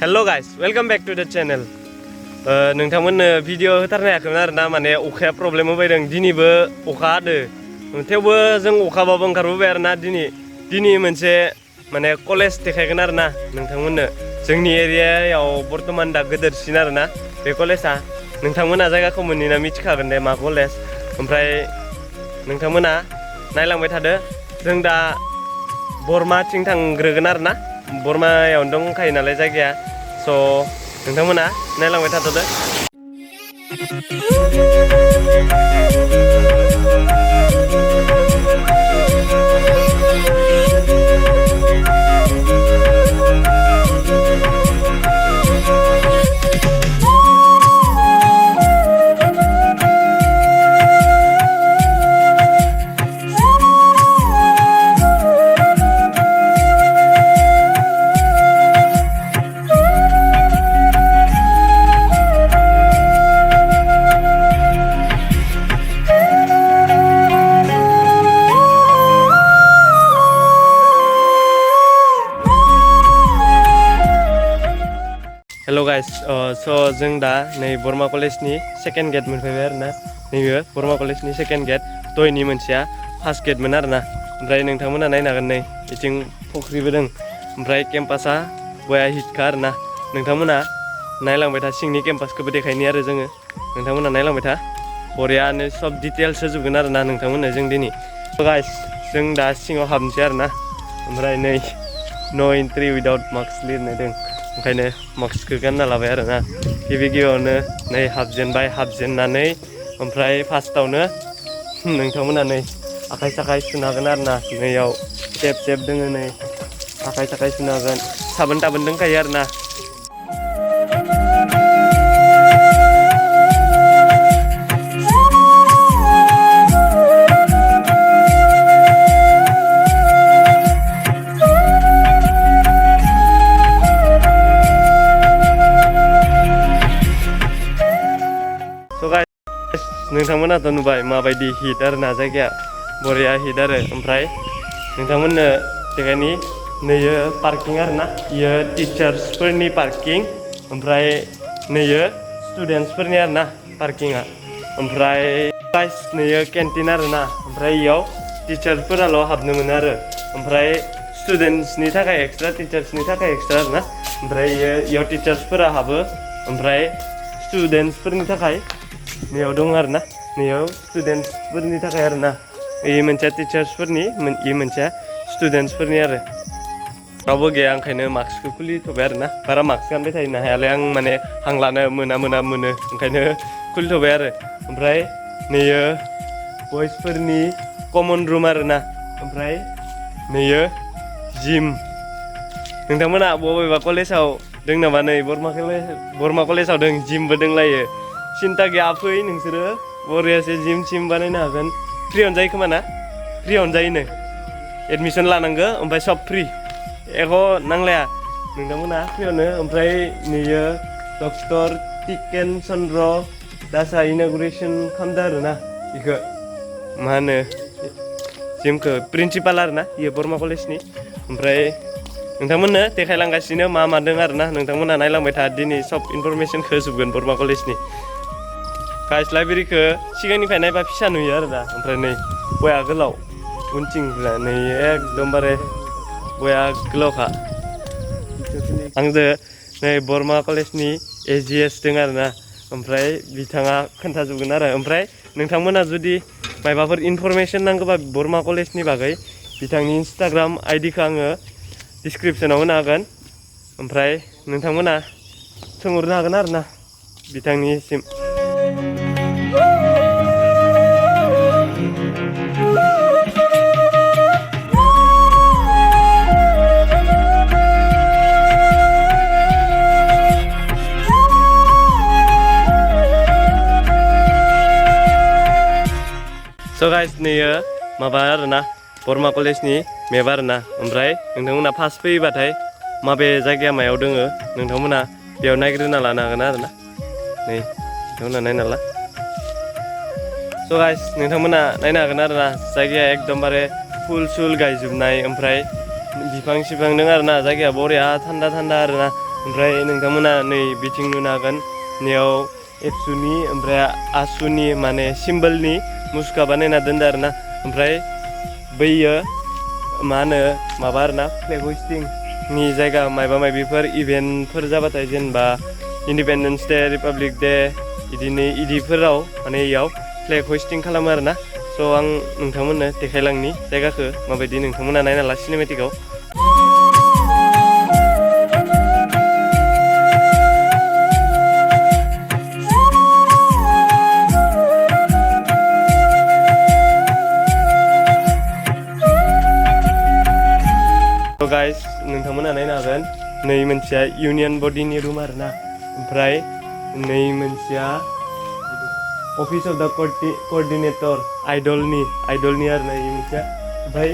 hello guys welcome back to the channel नोंथांमोननो video होथारनो हायाखैमोन आरोना माने अखाया प्रब्लेम होबायदों दिनैबो अखा हादो थेवबो जों अखाबाबो ओंखारबोबाय आरोना दिनै मोनसे माने कलेज देखायगोन आरोना नोंथांमोननो जोंनि एरियायाव बर्तमान दा गोदोरसिन आरोना बे कलेजआ नोंथांमोना जायगाखौ मोनैना मिथिखागोन दे मा कलेज ओमफ्राय नोंथांमोना नायलांबाय थादो जों दा बरमाथिं थांग्रोगोन आरोना बरमायावनो दंखायो नालाय जायगाया स' नोंथांमोना नायलांबाय थाथ'दो हेलो गाइस स' जों दा नै बरमा कलेजनि सेकेन्ड गेट मोनफैबाय आरोना नैबे बरमा कलेजनि सेकेन्ड गेट दहायनि मोनसेया फार्स्ट गेटमोन आरोना ओमफ्राय नोंथांमोना नायनो हागोन नै बिथिं फुख्रिबो दं ओमफ्राय केम्पासा बया हिटखा आरोना नोंथांमोना नायलांबाय था सिंनि केम्पासखौबो देखायनि आरो जोङो नोंथांमोना नायलांबाय था बरियानो सब डिटेल्स होजोबगोन आरोना नोंथांमोननो जों दिनै गाइस जों दा सिङाव हाबनोसै आरोना ओमफ्राय नै नो एन्ट्रि उइदाउट मास्क लिरनाय दं ओंखायनो मास्कखौ गानना लाबाय आरोना गिबियावनो नै हाबजेननानै ओमफ्राय फार्स्टआवनो नोंथांमोना नै आखाइ साखाइ सुनो हागोन आरोना नैयाव टेप दोङो नै आखाइ साखाइ सुनो हागोन साबोन टाबोन दंखायो आरोना नोंथांमोनाथ' नुबाय माबायदि हिट आरोना जायगाया बरिया हिट आरो ओमफ्राय नोंथांमोननो देखायनि नैयो पार्किं आरोना इयो टिचार्सफोरनि पार्किं ओमफ्राय नैयो स्टुडेन्टसफोरनि आरोना पार्किंआ ओमफ्राय गाइस नैयो केन्टिन आरोना ओमफ्राय इयाव टिचार्सफोराल' हाबनो मोनो आरो ओमफ्राय स्टुडेन्टसनि थाखाय एक्सट्रा टिचार्सनि थाखाय एक्सट्रा आरोना ओमफ्राय इयाव टिचार्सफोरा हाबो ओमफ्राय स्टुडेन्टसफोरनि थाखाय नैयाव दं आरोना नैयाव स्टुडेन्टसफोरनि थाखाय आरोना इ मोनसेया टिचार्सफोरनि इ मोनसेया स्टुडेन्टसफोरनि आरो रावबो गैया ओंखायनो मास्कखौ खुलिथ'बाय आरोना बारा मास्क गानबाय थानो हायालाय आं माने हां लानो मोनो ओंखायनो खुलिथ'बाय आरो ओमफ्राय नैयो बयसफोरनि कमन रुम आरोना ओमफ्राय नैयो जिम नोंथांमोना बबेबा कलेजाव दं नामा नै बरमा कलेजाव दं जिमबो दंलायो सिन्था गैया फै नोंसोरो बरियासे जिम सिम बानायनो हागोन फ्रियावनो जायो खोमा ना फ्रियावनो जायोनो एडमिसन लानांगौ ओमफ्राय सब फ्रि एख' नांलाया नोंथांमोना फ्रियावनो ओमफ्राय नैयो डक्टर टिकेन चन्द्र दासआ इन'ग्रेसन खालामदों आरोना बेखौ मा होनो जिमखौ प्रिन्सिपाल आरोना इयो बरमा कलेजनि ओमफ्राय नोंथांमोननो देखायलांगासिनो मा दं आरोना नोंथांमोना नायलांबाय था दिनै सब इनफरमेसनखौ होजोबगोन बरमा कलेजनि गाइस लाइब्रेरिखौ सिगांनिफ्राय नायबा फिसा नुयो आरो दा ओमफ्राय नै बया गोलाव उनथिं नै एकदमबारे बया गोलावखा आंजों नै बरमा कलेजनि AGS दं आरोना ओमफ्राय बिथाङा खोन्थाजोबगोन आरो ओमफ्राय नोंथांमोना जुदि मायबाफोर इनफरमेसन नांगौबा बरमा कलेजनि बागै बिथांनि इन्स्टाग्राम आइडिखौ आङो डिसक्रिपसनाव होनो हागोन ओमफ्राय नोंथांमोना सोंहरनो हागोन आरोना बिथांनिसिम स' गाइस नैयो माबा आरोना बरमा कलेजनि मेप आरोना ओमफ्राय नोंथांमोना फार्स्ट फैयोबाथाय माबे जायगाया मायाव दोङो नोंथांमोना बेयाव नायग्रोना लानो हागोन आरोना नै नोंथांमोना नायना ला स' गाइस नोंथांमोना नायनो हागोन आरोना जायगाया एकदमबारे फुल सुल गायजोबनाय ओमफ्राय बिफां सिफां दं आरोना जायगाया बरिया थान्दा थान्दा आरोना ओमफ्राय नोंथांमोना नै बिथिं नुनो हागोन नैयाव एबसुनि ओमफ्राय आसुनि माने सिम्बलनि मुसुखा बानायना दोनदो आरोना ओमफ्राय बैयो मा होनो माबा आरोना फ्लेग हस्टिंनि जायगा मायबा मायबिफोर इभेन्टफोर जाबाथाय जेनेबा इन्डिपेन्डेन्स डे रिपाब्लिक डे इदिफोराव माने इयाव फ्लेग हस्टिं खालामो आरोना स' आं नोंथांमोननो देखायलांनि जायगाखौ माबायदि नोंथांमोना नायना ला सिनेमेटिकआव गाइस नोंथांमोना नायनो हागोन नै मोनसेया इउनियन बडिनि रुम आरोना ओमफ्राय नै मोनसेया अफिस अफ द कोअर्डिनेटर आइडलनि आरोना इ मोनसेया ओमफ्राय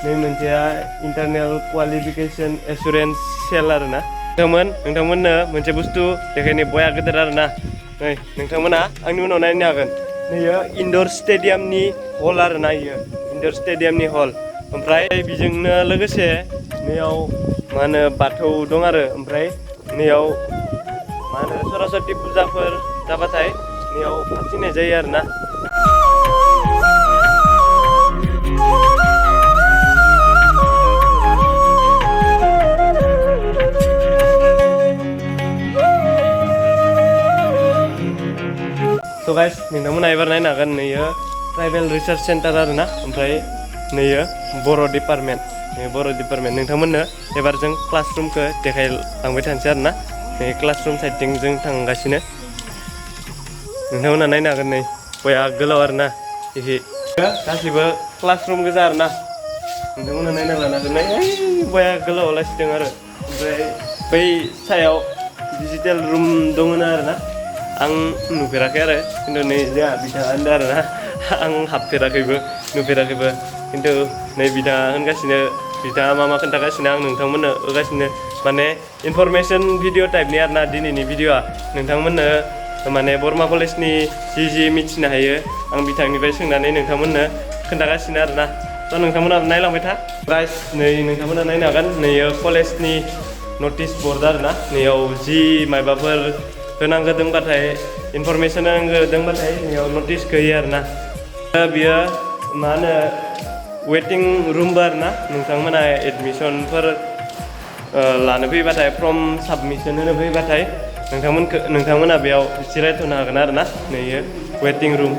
नै मोनसेया इन्टारनेल क्वालिफिकेसन एसुरेन्स सेल आरोना नोंथांमोननो मोनसे बुस्थु देखायनो बया गेदेर आरोना नै नोंथांमोना आंनि उनाव नायनो हागोन नैयो इनडोर स्टेडियामनि हल आरोना इयो इनडोर स्टेडियामनि हल ओमफ्राय बेजोंनो लोगोसे नैयाव मा होनो बाथौ दं आरो ओमफ्राय नैयाव मा होनो सरस्वती फुजाफोर जाबाथाय नैयाव फाथिनाय जायो आरोना स' गाइस नोंथांमोना एबार नायनो हागोन नैयो ट्राइबेल रिसार्च सेन्टार आरोना ओमफ्राय नैयो बर' डिपार्टमेन्ट नोंथांमोननो एबार जों क्लासरुमखौ देखायलांबाय थानोसै आरोना नै क्लासरुम साइडथिं जों थांगासिनो नोंथांमोना नायनो हागोन नै बया गोलाव आरोना इखि गासिबो क्लासरुम गोजा आरोना नोंथांमोना नायना लानो हागोन नै बया गोलाव लासिदों आरो ओमफ्राय बै सायाव डिजिटेल रुम दङनो आरोना आं नुफेराखै आरो खिन्थु नै जोंहा बिथाङा होनदों आरोना आं हाबफेराखैबो नुफेराखैबो खिन्थु नै बिथाङा होनगासिनो बिथाङा मा खोन्थागासिनो आं नोंथांमोननो होगासिनो माने इनफरमेसन भिडिअ टाइपनि आरोना दिनैनि भिडिअआ नोंथांमोननो माने बर्मा कलेजनि जि मिथिनो हायो आं बिथांनिफ्राय सोंनानै नोंथांमोननो खोन्थागासिनो आरोना स' नोंथांमोना नायलांबाय था गाइस नै नोंथांमोना नायनो हागोन नैयो कलेजनि नटिस बर्ड आरोना नैयाव जि मायबाफोर होनांगौ दंबाथाय इनफरमेसन होनांगौ दंबाथाय नैयाव नटिसखौ होयो आरोना बियो मा होनो वेटिं रुमबो आरोना नोंथांमोना एडमिसनफोर लानो फैबाथाय फर्म साबमिसन होनो फैबाथाय नोंथांमोना बेयाव जिरायथ'नो हागोन आरोना नैयो वेटिं रुम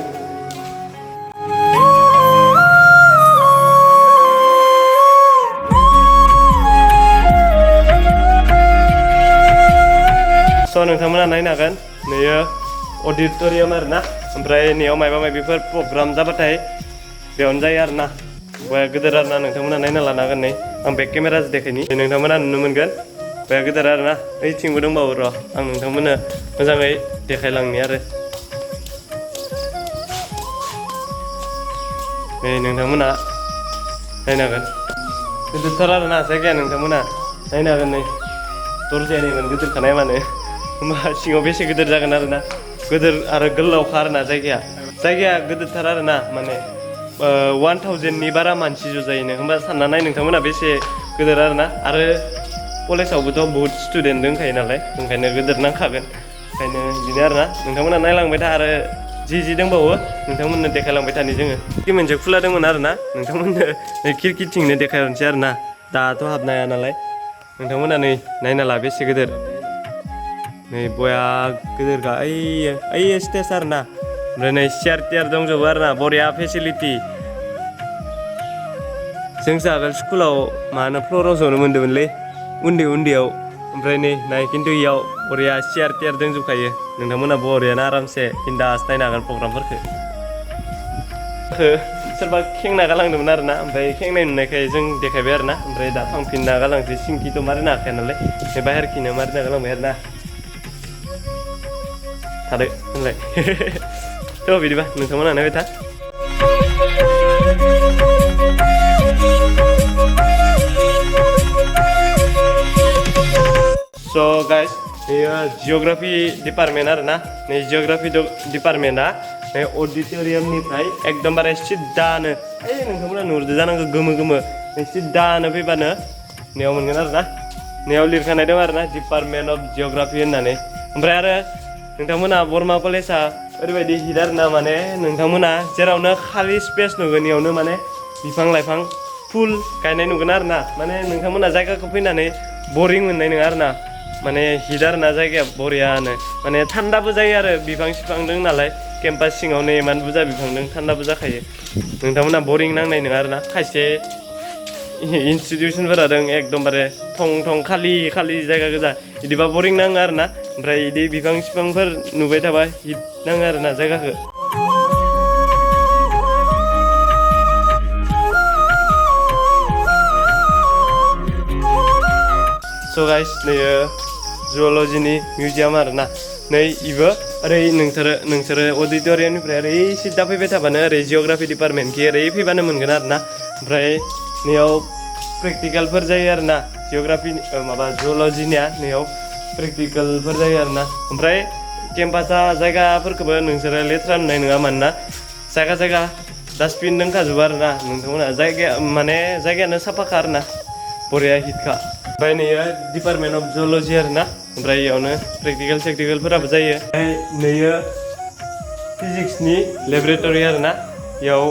स' नोंथांमोना नायनो हागोन नैयो अडिट'रियाम आरोना ओमफ्राय नैयाव मायबा मायबिफोर प्रग्राम जाबाथाय बेयावनो जायो आरोना बया गेदेर आरोना नोंथांमोना नायना लानो हागोन नै आं बेक केमेराजों देखायनि नोंथांमोना नुनो मोनगोन बया गेदेर आरोना ओइथिंबो दंबावो र' आं नोंथांमोननो मोजाङै देखायलांनि आरो नै नोंथांमोना नायनो हागोन गिदिरथार आरोना जायगाया नोंथांमोना नायनो हागोन नै दरजायानिमोन गिदिरखानाय माने होमबा सिङाव बेसे गिदिर जागोन आरोना गिदिर आरो गोलावखा आरोना जायगाया गिदिरथार आरोना माने 1000नि बारा मानसि ज' जायोनो होमबा सानना नाय नोंथांमोना बेसे गिदिर आरोना आरो कलेजावबोथ' बहुत स्टुडेन्ट दंखायो नालाय ओंखायनो गिदिर नांखागोन ओंखायनो बिदिनो आरोना नोंथांमोना नायलांबाय था आरो जि दंबावो नोंथांमोननो देखायलांबाय थानि जोङो खि मोनसे खुला दंमोन आरोना नोंथांमोननो खिरखिथिंनो देखायहरनोसै आरोना दाथ' हाबनो हाया नालाय नोंथांमोना नै नायना ला बेसे गिदिर नै बया गिदिरखा ओइ स्टेज आरोना ओमफ्राय नै चेयार टेयार दंजोबो आरोना बरिया फेसिलिटि जोंसो आगोल स्कुलाव मा होनो फ्ल'राव जनो मोन्दोंमोनलै उन्दैयाव ओमफ्राय नै नाय खिन्थु इयाव बरिया चेयार टेयार दंजोबखायो नोंथांमोना बरियानो आरामसे बिन्दास नायनो हागोन प्रग्रामफोरखौ सोरबा खेंना गालांदोंमोन आरोना ओमफ्राय खेंनाय नुनायखाय जों देखायबाय आरोना ओमफ्राय दा थांफिनना गालांसै सिंखिथ' मारिनो हाखाया नालाय बे बाहेरखिनो मारिना गालांबाय आरोना थादो होनलाय थ' बिदिबा नोंथांमोना नायबाय था स' गाइस बेयो जिअ'ग्राफि डिपार्टमेन्ट आरोना नै जिअ'ग्राफि डिपार्टमेन्टआ बे अडिटोरियामनिफ्राय एकदमबारे सिद्धानो ओइ नोंथांमोना नुहुरदो जानांगौ गोमो गोमो सिद्धानो फैबानो नेयाव मोनगोन आरोना नेयाव लिरखानाय दं आरोना डिपार्टमेन्ट अफ जिअ'ग्राफि होननानै ओमफ्राय आरो नोंथांमोना बरमा कलेजआ ओरैबायदि हिट आरोना माने नोंथांमोना जेरावनो खालि स्पेस नुगोन इयावनो माने बिफां लाइफां फुल गायनाय नुगोन आरोना माने नोंथांमोना जायगाखौ फैनानै बरिं मोननाय नङा आरोना माने हिट आरोना जायगाया बरियानो माने थान्दाबो जायो आरो बिफां सिफां दं नालाय केम्पास सिङावनो इमान बुरजा बिफां दं थान्दाबो जाखायो नोंथांमोना बरिं नांनाय नङा आरोना खायसे इनस्टिटिउसनफोरा दं एकदमबारे थं थं खालि खालि जायगा गोजा बिदिबा बरिं नाङो आरोना ओमफ्राय बिदि बिफां सिफांफोर नुबाय थाबा हिट नाङो आरोना जायगाखौ स' गाइस नैयो जुअलजिनि मिउजियाम आरोना नै इबो ओरै नोंसोरो अडिटोरियामनिफ्राय ओरै सिदा फैबाय थाबानो ओरै जिअ'ग्राफि डिपार्टमेन्टखि ओरै फैबानो मोनगोन आरोना ओमफ्राय नैयाव प्रेक्टिकेलफोर जायो आरोना जिअ'ग्राफि माबा जुअलजिनिया नैयाव प्रेक्टिकेलफोर जायो आरोना ओमफ्राय केम्पासा जायगाफोरखौबो नोंसोरो लेथ्रा नुनाय नङा मानोना जायगा जायगा डास्टबिन दंखाजोबो आरोना नोंथांमोना जायगाया माने जायगायानो साफाखा आरोना बरिया हिटखा ओमफ्राय नैयो डिपार्टमेन्ट अफ जुअलजि आरोना ओमफ्राय इयावनो प्रेक्टिकेलफोराबो जायो ओमफ्राय नैयो फिजिक्सनि लेबरेटरि आरोना इयाव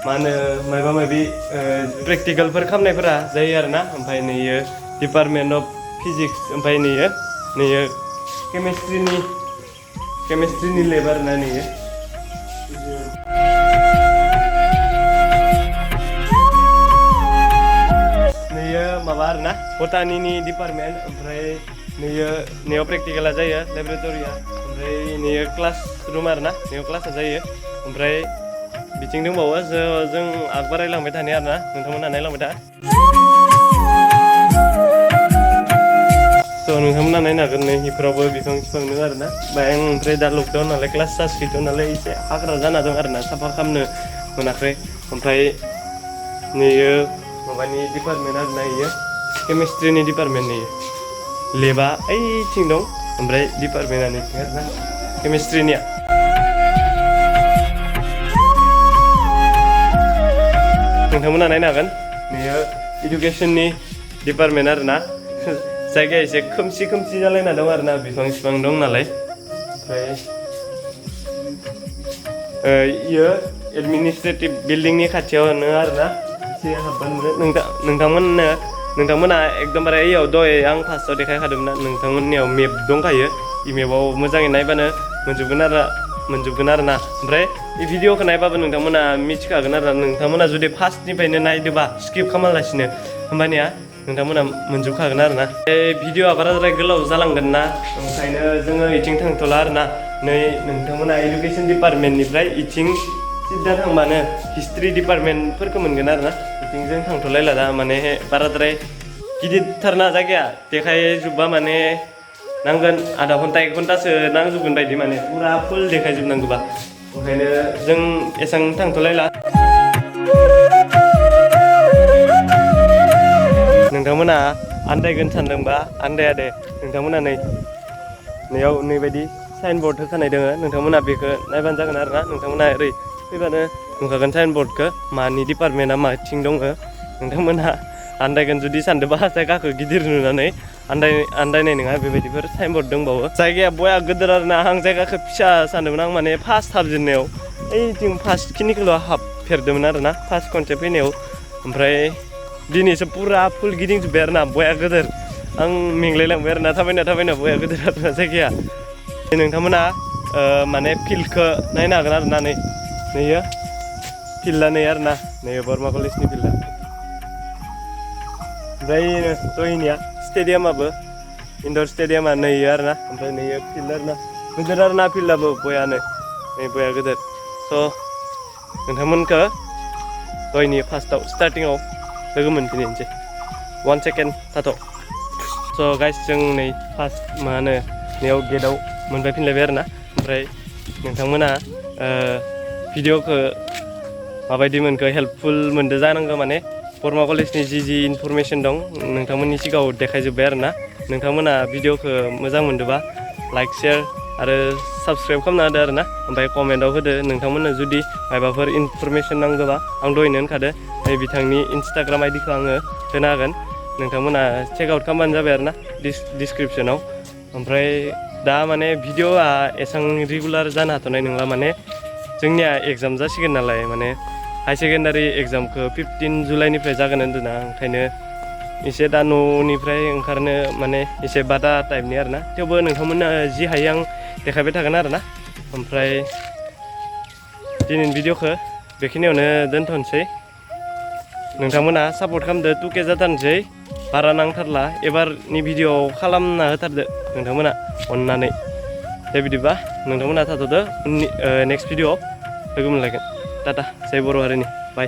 मा होनो माबा माबि प्रेक्टिकेलफोर खालामनायफोरा जायो आरोना ओमफ्राय नैयो डिपार्टमेन्ट अफ फिजिक्स ओमफ्राय नैयो केमेस्ट्रिनि लेब आरोना नैयो माबा आरोना बटानिनि डिपार्टमेन्ट ओमफ्राय नैयाव प्रेक्टिकेला जायो लेबरेटरिया ओमफ्राय नैयो क्लास रुम आरोना नैयाव क्लासा जायो ओमफ्राय बिथिं दंबावो जों आग बारायलांबाय थानाय आरोना नोंथांमोना नायलांबाय था स' नोंथांमोना नायनो हागोन नै बेफोरावबो बिफां सिफां दं आरोना ओमफ्राय दा लकडाउन नालाय क्लास सास गैथ'आ नालाय एसे हाग्रा जाना दं आरोना साफा खालामनो मोनाखै ओमफ्राय नैयो माबानि डिपार्टमेन्ट आरोना इयो केमेस्ट्रिनि डिपार्टमेन्ट नैयो लेबा ओइथिं दं ओमफ्राय डिपार्टमेन्टआ नैथिं आरोना केमेस्ट्रिनिया नोंथांमोना नायनो हागोन नैयो इडुकेसननि डिपार्टमेन्ट आरोना जायगाया एसे खोमसि खोमसि जालायना दं आरोना बिफां सिफां दं नालाय ओमफ्राय इयो एडमिनिस्ट्रेटिभ बिल्डिंनि खाथियावनो आरोना एसे हाबबानो मोनो नोंथांमोना एकदमबारे इयाव दहाय आं फार्स्टआव देखायखादोंमोन ना नोंथांमोननियाव मेप दंखायो इ मेपाव मोजाङै नायबानो मोनजोबगोन आरोना ओमफ्राय इ भिडिअखौ नायबाबो नोंथांमोना मिथिखागोन आरोना नोंथांमोना जुदि फार्स्टनिफ्रायनो नायदोबा स्किप खालामालासिनो होमबानिया नोंथांमोना मोनजोबखागोन आरोना बे भिडिअआ बाराद्राय गोलाव जालांगोन ना ओंखायनो जोङो इथिं थांथ'ला आरोना नै नोंथांमोना इडुकेसन डिपार्टमेन्टनिफ्राय इथिं सिदा थांबानो हिस्ट्रि डिपार्टमेन्टफोरखौ मोनगोन आरोना इथिं जों थांथ'लायला दा माने बाराद्राय गिदिरथारना जायगाया देखायजोबबा माने नांगोन आधा घन्टा 1 घन्टासो नांजोबगोन बायदि माने फुरा फुल देखायजोबनांगौबा ओंखायनो जों एसेबां थांथ'लायला नोंथांमोना आन्दायगोन सानदोंबा आन्दाया दे नोंथांमोना नैयाव नैबायदि साइनबर्ड होखानाय दोङो नोंथांमोना बेखौ नायबानो जागोन आरोना नोंथांमोना ओरै फैबानो नुखागोन साइनबर्डखौ मानि डिपार्टमेन्टआ माथिं दङ नोंथांमोना आन्दायगोन जुदि सानदोंबा जायगाखौ गिदिर नुनानै आन्दायनाय नङा बेबायदिफोर साइनबर्ड दंबावो जायगाया बया गिदिर आरोना आं जायगाखौ फिसा सानदोंमोन आं माने फार्स्ट हाबजेननायाव ओइथिं फार्स्टखिनिखौल' हाबफेरदोंमोन आरोना फार्स्ट खनसे फैनायाव ओमफ्राय दिनैसो पुरा फुल गिदिंजोब्बाय आरोना बया गिदिर आं मेंलायलांबाय आरोना थाबायना बया गिदिर आरोना जायगाया नोंथांमोना माने फिल्डखौ नायनो हागोन आरोना नैयो फिल्डआ नै आरोना नैयो बरमा कलेजनि फिल्डआ ओमफ्राय जयनिया स्टेडियामाबो इनडर स्टेडियामा नैयो आरोना ओमफ्राय नैयो फिल्ड आरोना गिदिर आरोना फिल्डआबो बयानो नै बया गिदिर स' नोंथांमोनखौ दहायनि फार्स्टआव स्टार्टिङाव लोगो मोनफिननोसै 1 सेकेन्ड थाथ' स' गाइस जों नै फार्स्ट मा होनो नैयाव गेटआव मोनफैफिनलायबाय आरोना ओमफ्राय नोंथांमोना भिडिअखौ माबायदि मोनखो हेल्पफुल मोनदो जानांगौ माने बरमा कलेजनि जि इनफरमेसन दं नोंथांमोननि सिगाङाव देखायजोब्बाय आरोना नोंथांमोना भिडिअखौ मोजां मोनदोंबा लाइक शेयार आरो साबस्क्राइब खालामना होदो आरो ना ओमफ्राय कमेन्टआव होदो नोंथांमोननो जुदि माबाफोर इनफरमेसन नांगौबा आं दहायनो होनखादो बिथांनि इन्सटाग्राम आइडिखौ आङो होना होगोन नोंथांमोना चेक आउट खालामबानो जाबाय आरो ना डिसक्रिपसनाव ओमफ्राय दा माने भिडिअआ एसां रेगुलार जानो हाथ'नाय नंला माने जोंनिया एग्जाम जासिगोन नालाय माने हाई सेकेन्डारि एग्जामखौ 15 जुलाइनिफ्राय जागोन होन्दोंना ओंखायनो एसे दा न'निफ्राय ओंखारनो माने एसे बादा टाइपनि आरो ना थेवबो नोंथांमोना जि हायो आं देखायबाय थागोन आरो ना ओमफ्राय दिनैनि भिडिअखौ बेखिनियावनो दोनथ'नोसै नोंथांमोना सापर्ट खालामदो 2K जाथारनोसै बारा नांथारला एबारनि भिडिअ खालामना होथारदो नोंथांमोना अननानै दे बिदिबा नोंथांमोना थाथ'दो नेक्स्ट भिडिअआव लोगो मोनलायगोन टाटा जय बर' हारिनि बाय